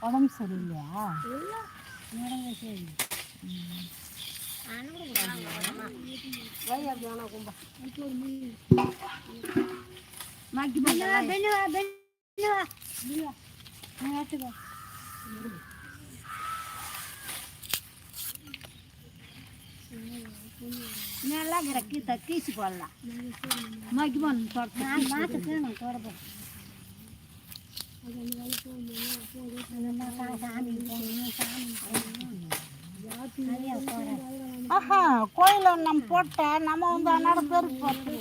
உடம்பு சரியில்லையா? நல்லா கிடக்கு தக்கீச்சு போடலாம் மக்கிமன் மாட்டுக்கு நான் தொடப்பேன் கோயில நம்ம போட்ட நம்ம வந்து அன்னாட பேருக்கு போட்டு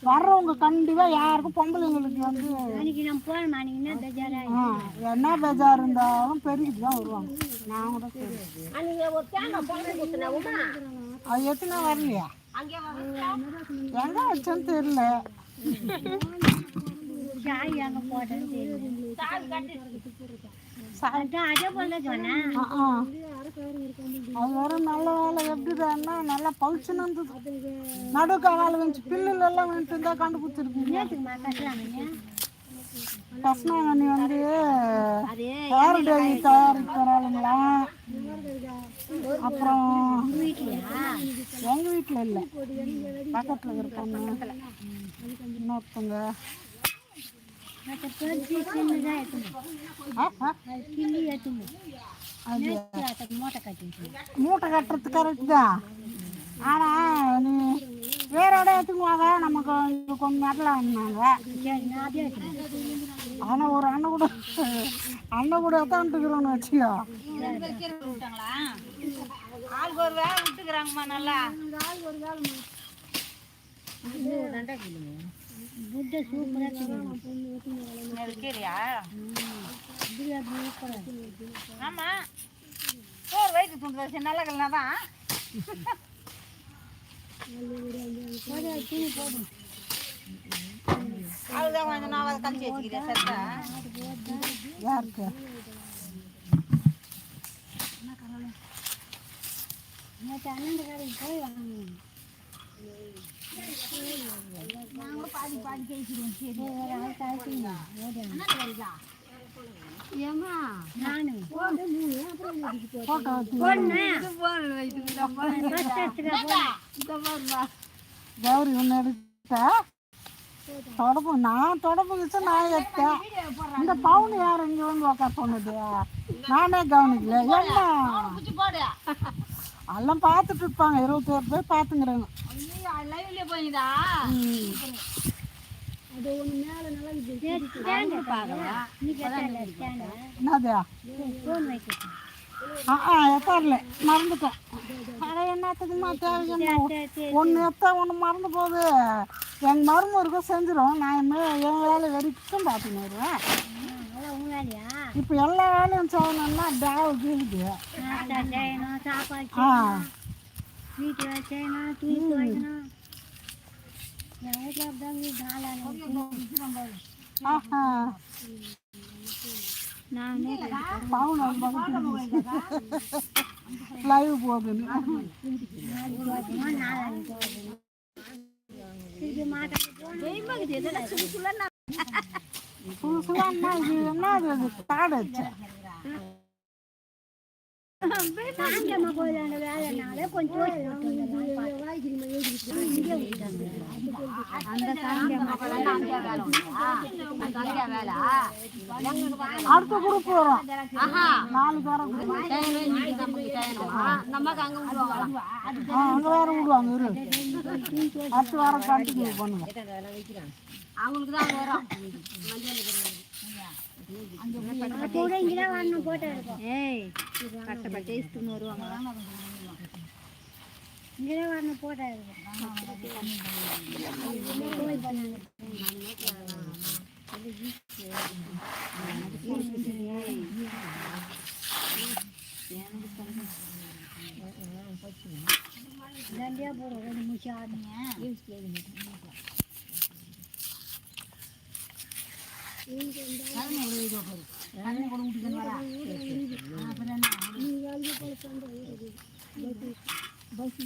வர்றவங்க கண்டிப்பா யாருக்கும் பொம்பளைங்களுக்கு வந்து நம்ம போகணும் என்ன பெஜார் இருந்தாலும் பெருகிட்டு தான் வருவாங்க. நான் கூட அது எத்தனை வரலையா எங்க வச்சோன்னு தெரியல. அது வர நல்ல வேலை எப்படிதான்னா நல்லா பவுச்சுன்னு இருந்தது. நடுக்க வேலை வந்துச்சு பில்லுல எல்லாம் வந்துட்டு இருந்தா கண்டுபிடிச்சிருக்கீங்க. கஷ்ணாங்கண்ணி வந்து ஹேர் டை தயாரிக்கிறாளுங்களா? அப்புறம் எங்க வீட்டில் இல்லை, பக்கத்தில் இருக்காங்க இன்னொருத்தங்க. மூட்டை கட்டுறது கரெக்டு தான். ஆனால் நீ வேற இடம் எடுத்துக்குவாங்க, நமக்கு கொஞ்சம் நேரத்தில் வாங்கினாங்க. ஆனால் ஒரு அண்ணன் கூட எத்தான்ட்டுக்கிறோன்னு வச்சுக்கோ. ஆளுக்கு ஒரு வேலை விட்டுக்கிறாங்கம்மா. நல்லா புட்டை சூப்பராக இருக்கிறியா? ஆமாம், சோறு வயிற்று துண்டு வச்சு நல்ல கல்னா தான் அதுதான் கொஞ்சம் நான் அதை கழிச்சு வச்சுக்கிறேன். சத்தா யாருக்கு அண்ணன் கடைக்கு போய் வாங்கணும். நாங்களும் பாதி பாதி கேட்கிறோம். ஏமா நானு கௌரி ஒன்று எடுத்தா தொடப்பு. நான் தொடப்பு வச்சு நான் எடுத்தேன். இந்த பவுன் யார் இங்கே வந்து உக்கா சொன்னது? நானே கவனிக்கல. என்ன எல்லாம் பார்த்துட்டு இருப்பாங்க. 21 பேர் பார்த்துங்கிறாங்க. என்னதா எத்தாரல மறந்துட்டேன். என்னத்துக்குமா தேவையான ஒன்று எத்தா ஒன்று மறந்து போகுது. எங்கள் மரும இருக்க செஞ்சிடும். நான் என் வேலை வரைக்கும் பார்த்துன்னு வருவேன். இப்போ எல்லா வேலையும் செய்யணும்னா டேவ் கீழுது. லைவ் போகுது. புதுசுலாம் இது என்ன அது காடு வச்சு அடுத்த குரூப் வரும். 4 பேரும் அங்க வேற விடுவாங்க. அடுத்த வாரம் கண்டினியூ பண்ணுங்க. அவங்களுக்கு தான் வரும். கஷ்டப்பட்டு வருவாங்க. இங்கே வரணும் போட்டா தண்டியா போறோம். ஒரு நிமிஷம் ஆடுங்க. பஸ்